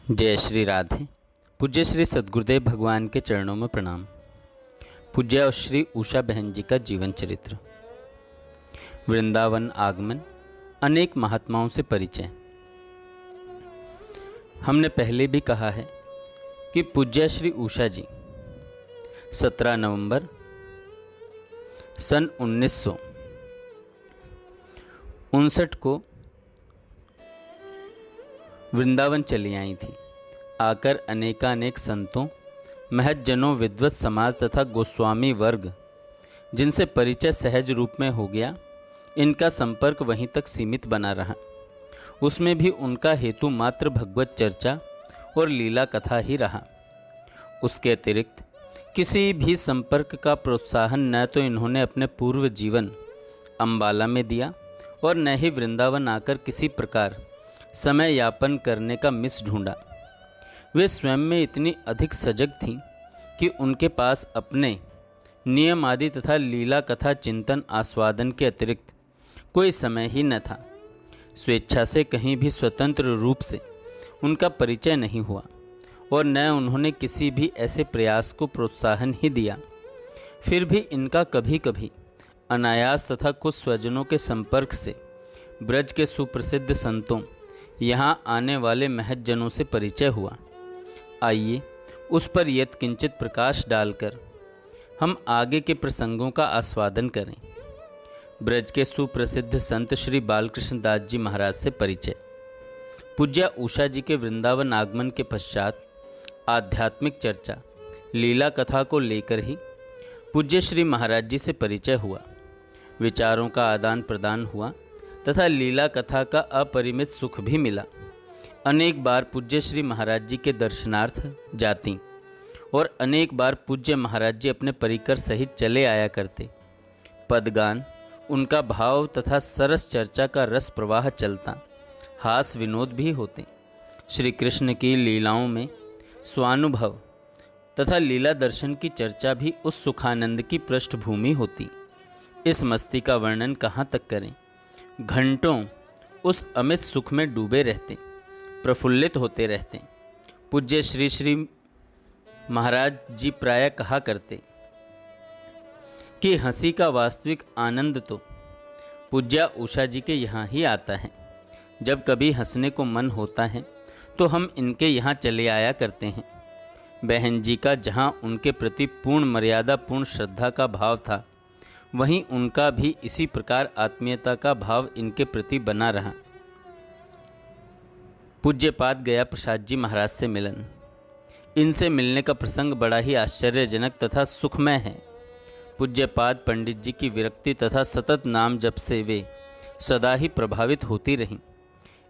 जय श्री राधे। पूज्य श्री सद्गुरुदेव भगवान के चरणों में प्रणाम। पूज्य श्री उषा बहन जी का जीवन चरित्र। वृंदावन आगमन, अनेक महात्माओं से परिचय। हमने पहले भी कहा है कि पूज्य श्री उषा जी 17 नवंबर सन 1959 को वृंदावन चली आई थी। आकर अनेकानेक संतों, महज्जनों, विद्वत समाज तथा गोस्वामी वर्ग जिनसे परिचय सहज रूप में हो गया, इनका संपर्क वहीं तक सीमित बना रहा। उसमें भी उनका हेतु मात्र भगवत चर्चा और लीला कथा ही रहा। उसके अतिरिक्त किसी भी संपर्क का प्रोत्साहन न तो इन्होंने अपने पूर्व जीवन अम्बाला में दिया और न ही वृंदावन आकर किसी प्रकार समय यापन करने का मिस ढूंढा। वे स्वयं में इतनी अधिक सजग थीं कि उनके पास अपने नियम आदि तथा लीला कथा चिंतन आस्वादन के अतिरिक्त कोई समय ही न था। स्वेच्छा से कहीं भी स्वतंत्र रूप से उनका परिचय नहीं हुआ और न उन्होंने किसी भी ऐसे प्रयास को प्रोत्साहन ही दिया। फिर भी इनका कभी कभी अनायास तथा कुछ स्वजनों के संपर्क से ब्रज के सुप्रसिद्ध संतों, यहाँ आने वाले महज्जनों से परिचय हुआ। आइए उस पर यत्किंचित प्रकाश डालकर हम आगे के प्रसंगों का आस्वादन करें। ब्रज के सुप्रसिद्ध संत श्री बालकृष्ण दास जी महाराज से परिचय। पूज्य उषा जी के वृंदावन आगमन के पश्चात आध्यात्मिक चर्चा, लीला कथा को लेकर ही पूज्य श्री महाराज जी से परिचय हुआ। विचारों का आदान प्रदान हुआ तथा लीला कथा का अपरिमित सुख भी मिला। अनेक बार पूज्य श्री महाराज जी के दर्शनार्थ जाती और अनेक बार पूज्य महाराज जी अपने परिकर सहित चले आया करते। पदगान, उनका भाव तथा सरस चर्चा का रस प्रवाह चलता। हास विनोद भी होते। श्री कृष्ण की लीलाओं में स्वानुभव तथा लीला दर्शन की चर्चा भी उस सुखानंद की पृष्ठभूमि होती। इस मस्ती का वर्णन कहाँ तक करें। घंटों उस अमित सुख में डूबे रहते, प्रफुल्लित होते रहते। पूज्य श्री श्री महाराज जी प्रायः कहा करते कि हंसी का वास्तविक आनंद तो पूज्य उषा जी के यहाँ ही आता है। जब कभी हंसने को मन होता है तो हम इनके यहाँ चले आया करते हैं। बहन जी का जहाँ उनके प्रति पूर्ण मर्यादा पूर्ण श्रद्धा का भाव था, वहीं उनका भी इसी प्रकार आत्मीयता का भाव इनके प्रति बना रहा। पूज्यपाद गया प्रसाद जी महाराज से मिलन। इनसे मिलने का प्रसंग बड़ा ही आश्चर्यजनक तथा सुखमय है। पूज्यपाद पंडित जी की विरक्ति तथा सतत नाम जप से वे सदा ही प्रभावित होती रहीं।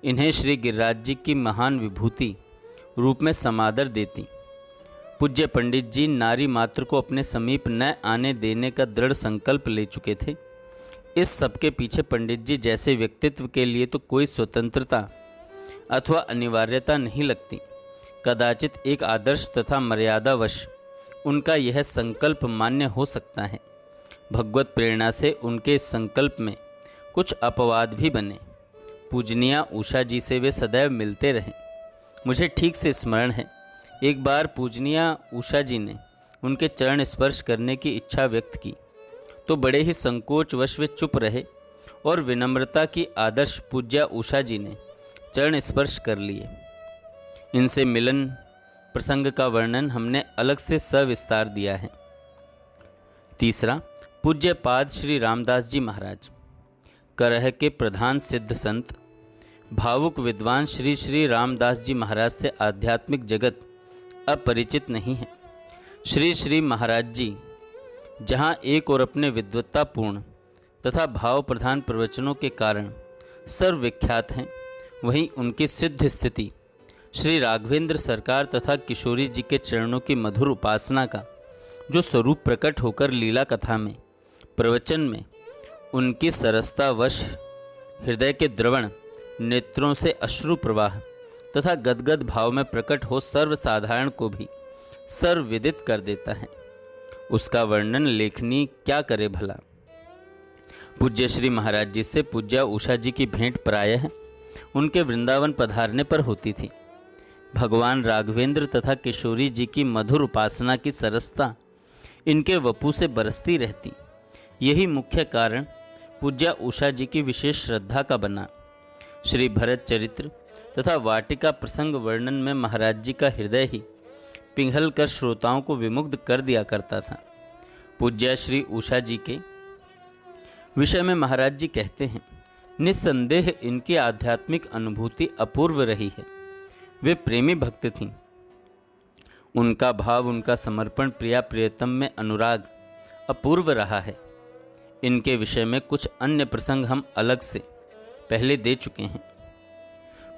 इन्हें श्री गिरिराज जी की महान विभूति रूप में समादर देती। पूज्य पंडित जी नारी मात्र को अपने समीप न आने देने का दृढ़ संकल्प ले चुके थे। इस सब के पीछे पंडित जी जैसे व्यक्तित्व के लिए तो कोई स्वतंत्रता अथवा अनिवार्यता नहीं लगती। कदाचित एक आदर्श तथा मर्यादावश उनका यह संकल्प मान्य हो सकता है। भगवत प्रेरणा से उनके इस संकल्प में कुछ अपवाद भी बने। पूजनीया उषा जी से वे सदैव मिलते रहे। मुझे ठीक से स्मरण है, एक बार पूजनीया उषा जी ने उनके चरण स्पर्श करने की इच्छा व्यक्त की तो बड़े ही संकोचवश वे चुप रहे और विनम्रता की आदर्श पूज्य उषा जी ने चरण स्पर्श कर लिए। इनसे मिलन प्रसंग का वर्णन हमने अलग से सविस्तार दिया है। तीसरा, पूज्य पाद श्री रामदास जी महाराज, करह के प्रधान सिद्ध संत, भावुक विद्वान श्री श्री रामदास जी महाराज से आध्यात्मिक जगत अपरिचित नहीं है। श्री श्री महाराज जी जहाँ एक और अपने विद्वत्तापूर्ण तथा भाव प्रधान प्रवचनों के कारण सर्वविख्यात हैं, वहीं उनकी सिद्ध स्थिति श्री राघवेंद्र सरकार तथा किशोरी जी के चरणों की मधुर उपासना का जो स्वरूप प्रकट होकर लीला कथा में, प्रवचन में उनकी सरसतावश हृदय के द्रवण, नेत्रों से अश्रु प्रवाह तथा गदगद भाव में प्रकट हो सर्वसाधारण को भी सर्वविदित कर देता है, उसका वर्णन लेखनी क्या करे भला। पूज्य श्री महाराज जी से पूज्य उषा जी की भेंट प्रायः उनके वृंदावन पधारने पर होती थी। भगवान राघवेंद्र तथा किशोरी जी की मधुर उपासना की सरसता इनके वपू से बरसती रहती। यही मुख्य कारण पूज्या उषा जी की विशेष श्रद्धा का बना। श्री भरत चरित्र तथा वाटिका प्रसंग वर्णन में महाराज जी का हृदय ही पिघल कर श्रोताओं को विमुग्ध कर दिया करता था। पूज्या श्री उषा जी के विषय में महाराज जी कहते हैं, निस्संदेह इनकी आध्यात्मिक अनुभूति अपूर्व रही है। वे प्रेमी भक्त थीं। उनका भाव, उनका समर्पण, प्रिया प्रियतम में अनुराग अपूर्व रहा है। इनके विषय में कुछ अन्य प्रसंग हम अलग से पहले दे चुके हैं।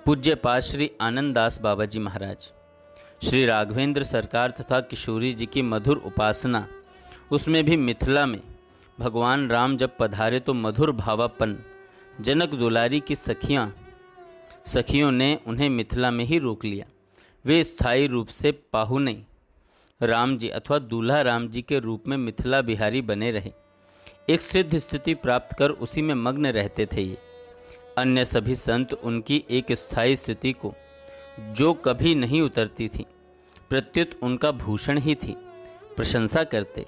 पूज्य पाद श्री आनंद दास बाबा जी महाराज, श्री राघवेंद्र सरकार तथा किशोरी जी की मधुर उपासना, उसमें भी मिथिला में भगवान राम जब पधारे तो मधुर भावापन जनक दुलारी की सखियों ने उन्हें मिथिला में ही रोक लिया। वे स्थायी रूप से पाहुने राम जी अथवा दूल्हा राम जी के रूप में मिथिला बिहारी बने रहे। एक सिद्ध स्थिति प्राप्त कर उसी में मग्न रहते थे ये। अन्य सभी संत उनकी एक स्थायी स्थिति को जो कभी नहीं उतरती थी, प्रत्युत उनका भूषण ही थी, प्रशंसा करते।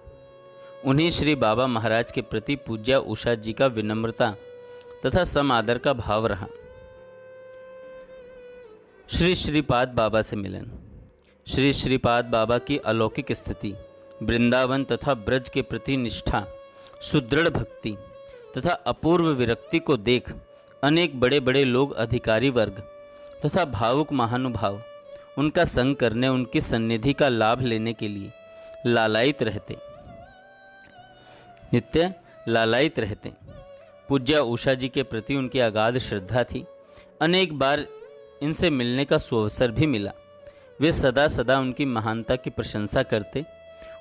उन्हीं श्री बाबा महाराज के प्रति पूज्या उषा जी का विनम्रता तथा सम आदर का भाव रहा। श्री श्रीपाद बाबा से मिलन। श्री श्रीपाद बाबा की अलौकिक स्थिति, वृंदावन तथा ब्रज के प्रति निष्ठा, सुदृढ़ भक्ति तथा अपूर्व विरक्ति को देख अनेक बड़े बड़े लोग, अधिकारी वर्ग तथा भावुक महानुभाव उनका संग करने, उनकी सन्निधि का लाभ लेने के लिए नित्य लालायित रहते। पूज्या उषा जी के प्रति उनकी अगाध श्रद्धा थी। अनेक बार इनसे मिलने का सुअवसर भी मिला। वे सदा सदा उनकी महानता की प्रशंसा करते।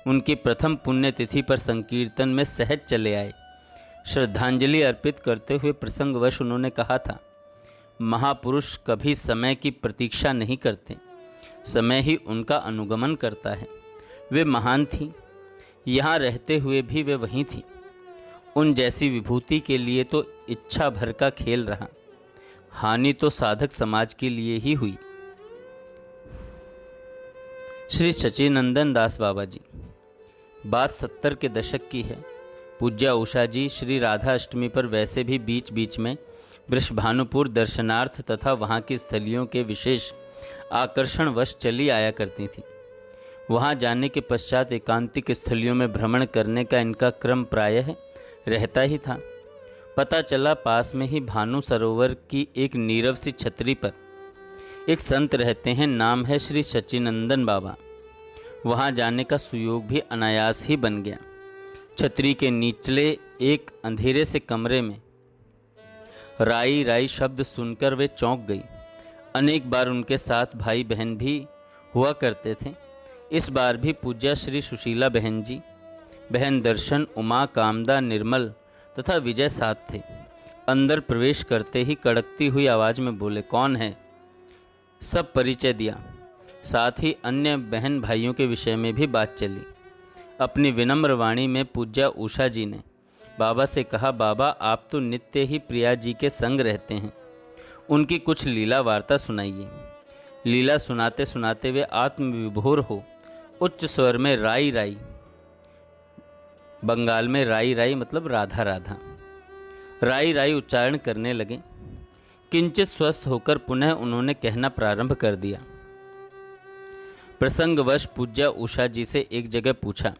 उनकी प्रथम पुण्यतिथि पर संकीर्तन में सहज चले आए। श्रद्धांजलि अर्पित करते हुए प्रसंगवश उन्होंने कहा था, महापुरुष कभी समय की प्रतीक्षा नहीं करते, समय ही उनका अनुगमन करता है। वे महान थीं, यहाँ रहते हुए भी वे वहीं थीं। उन जैसी विभूति के लिए तो इच्छा भर का खेल रहा, हानि तो साधक समाज के लिए ही हुई। श्री सच्चिनंदन दास बाबा जी, बात 70 के दशक की है। पूज्या उषा जी श्री राधा अष्टमी पर वैसे भी बीच बीच में वृषभानुपुर दर्शनार्थ तथा वहाँ की स्थलियों के विशेष आकर्षणवश चली आया करती थी। वहाँ जाने के पश्चात एकांतिक स्थलियों में भ्रमण करने का इनका क्रम प्रायः रहता ही था। पता चला पास में ही भानु सरोवर की एक नीरव सी छतरी पर एक संत रहते हैं, नाम है श्री सच्चिनंदन बाबा। वहाँ जाने का सुयोग भी अनायास ही बन गया। छतरी के निचले एक अंधेरे से कमरे में राई राई शब्द सुनकर वे चौंक गई। अनेक बार उनके साथ भाई बहन भी हुआ करते थे। इस बार भी पूज्या श्री सुशीला बहन जी, बहन दर्शन, उमा, कामदा, निर्मल तथा विजय साथ थे। अंदर प्रवेश करते ही कड़कती हुई आवाज़ में बोले, कौन है? सब परिचय दिया। साथ ही अन्य बहन भाइयों के विषय में भी बात चली। अपनी विनम्र वाणी में पूज्या उषा जी ने बाबा से कहा, बाबा आप तो नित्य ही प्रिया जी के संग रहते हैं, उनकी कुछ लीला वार्ता सुनाइए। लीला सुनाते सुनाते वे आत्मविभोर हो उच्च स्वर में राई राई, बंगाल में राई राई मतलब राधा राधा, राई राई उच्चारण करने लगे। किंचित स्वस्थ होकर पुनः उन्होंने कहना प्रारंभ कर दिया। प्रसंगवश पूज्या उषा जी से एक जगह पूछा,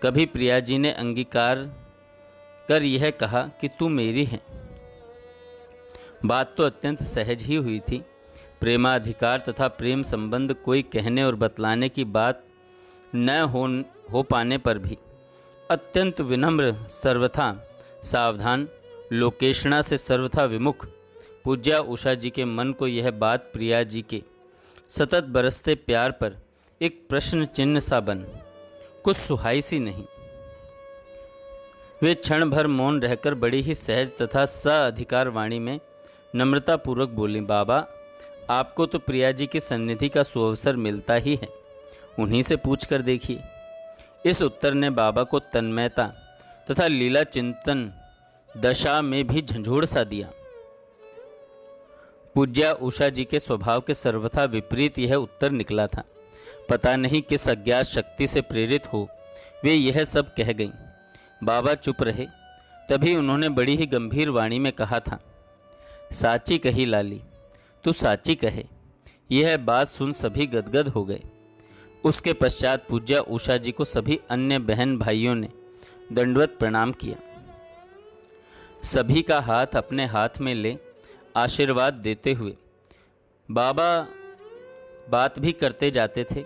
कभी प्रिया जी ने अंगीकार कर यह कहा कि तू मेरी है? बात तो अत्यंत सहज ही हुई थी। प्रेमाधिकार तथा प्रेम संबंध कोई कहने और बतलाने की बात न हो पाने पर भी अत्यंत विनम्र, सर्वथा सावधान, लोकेशना से सर्वथा विमुख पूज्या उषा जी के मन को यह बात प्रिया जी के सतत बरसते प्यार पर एक प्रश्न चिन्ह सा बन कुछ सुहाई सी नहीं। वे क्षण भर मौन रहकर बड़ी ही सहज तथा साधिकार वाणी में नम्रतापूर्वक बोली, बाबा आपको तो प्रिया जी की सन्निधि का सुअवसर मिलता ही है, उन्हीं से पूछ कर देखिए। इस उत्तर ने बाबा को तन्मयता तथा लीला चिंतन दशा में भी झंझोड़ सा दिया। पूज्या उषा जी के स्वभाव के सर्वथा विपरीत यह उत्तर निकला था। पता नहीं किस अज्ञात शक्ति से प्रेरित हो वे यह सब कह गईं। बाबा चुप रहे। तभी उन्होंने बड़ी ही गंभीर वाणी में कहा था, साची कही लाली, तू साची कहे। यह बात सुन सभी गदगद हो गए। उसके पश्चात पूज्या उषा जी को सभी अन्य बहन भाइयों ने दंडवत प्रणाम किया। सभी का हाथ अपने हाथ में ले आशीर्वाद देते हुए बाबा बात भी करते जाते थे।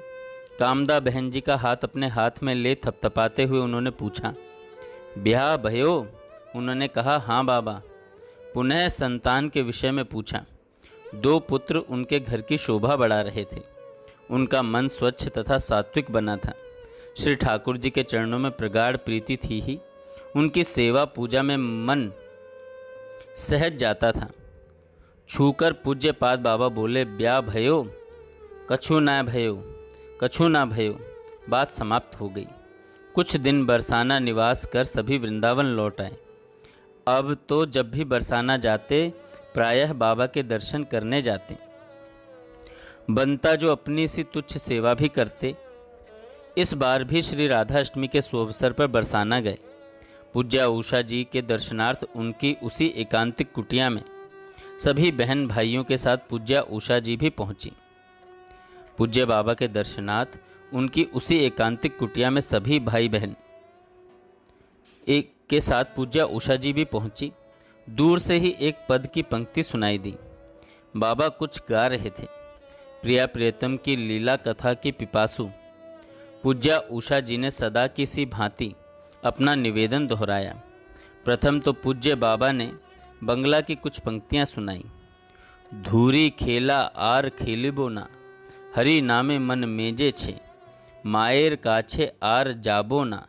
कामदा बहन जी का हाथ अपने हाथ में ले थपथपाते हुए उन्होंने पूछा, ब्याह भयो? उन्होंने कहा, हाँ बाबा। पुनः संतान के विषय में पूछा। 2 पुत्र उनके घर की शोभा बढ़ा रहे थे। उनका मन स्वच्छ तथा सात्विक बना था। श्री ठाकुर जी के चरणों में प्रगाढ़ प्रीति थी ही उनकी सेवा पूजा में मन सहज जाता था। छूकर पूज्य पाद बाबा बोले, ब्याह भयो? कछु ना भयो, कछु ना भयो। बात समाप्त हो गई। कुछ दिन बरसाना निवास कर सभी वृंदावन लौट आए। अब तो जब भी बरसाना जाते प्रायः बाबा के दर्शन करने जाते। बनता जो अपनी सी तुच्छ सेवा भी करते। इस बार भी श्री राधाष्टमी के सुअवसर पर बरसाना गए। पूज्या उषा जी के दर्शनार्थ उनकी उसी एकांतिक कुटिया में सभी बहन भाइयों के साथ पूज्या उषा जी भी पहुंची। पूज्य बाबा के दर्शनार्थ उनकी उसी एकांतिक कुटिया में सभी भाई बहन एक के साथ पूज्या उषा जी भी पहुंची। दूर से ही एक पद की पंक्ति सुनाई दी। बाबा कुछ गा रहे थे। प्रिया प्रियतम की लीला कथा की पिपासु पूज्या उषा जी ने सदा की सी भांति अपना निवेदन दोहराया। प्रथम तो पूज्य बाबा ने बंगला की कुछ पंक्तियां सुनाई। धूरी खेला आर खेलिबो ना, हरि नामे मन मेजे छे, मायर काछे आर जाबो ना,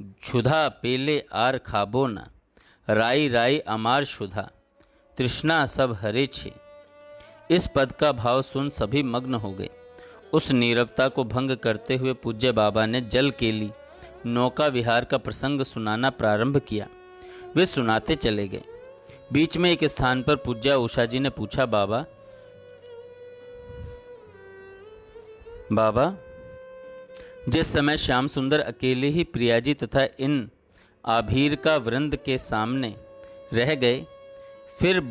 क्षुधा पेले आर खाबो ना, राई राई अमार शुधा, तृष्णा सब हरे छे। इस पद का भाव सुन सभी मग्न हो गए। उस नीरवता को भंग करते हुए पूज्य बाबा ने जल केली नौका विहार का प्रसंग सुनाना प्रारंभ किया। वे सुनाते चले गए। बीच में एक स्थान पर पूज्या उषा जी ने पूछा, बाबा जिस समय श्याम सुंदर अकेले ही प्रियाजी तथा इन आभीर का वृंद के सामने रह गए, फिर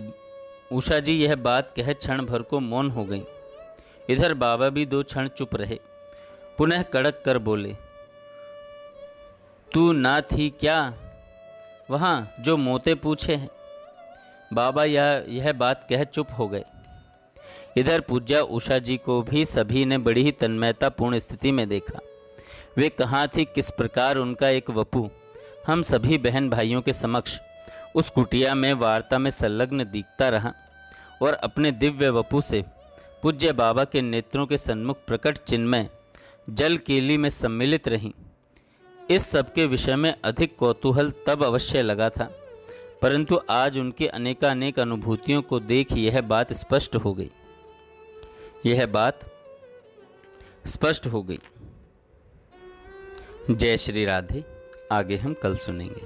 उषा जी यह बात कह क्षण भर को मौन हो गई। इधर बाबा भी 2 क्षण चुप रहे। पुनः कड़क कर बोले, तू ना थी क्या वहाँ जो मोते पूछे हैं? बाबा यह बात कह चुप हो गए। इधर पूज्या उषा जी को भी सभी ने बड़ी ही तन्मयतापूर्ण स्थिति में देखा। वे कहाँ थी, किस प्रकार उनका एक वपु हम सभी बहन भाइयों के समक्ष उस कुटिया में वार्ता में संलग्न दिखता रहा और अपने दिव्य वपु से पूज्य बाबा के नेत्रों के सन्मुख प्रकट चिन्मय जल केली में सम्मिलित रहीं। इस सब के विषय में अधिक कौतूहल तब अवश्य लगा था, परंतु आज उनकी अनेकानेक अनुभूतियों को देख यह बात स्पष्ट हो गई। जय श्री राधे। आगे हम कल सुनेंगे।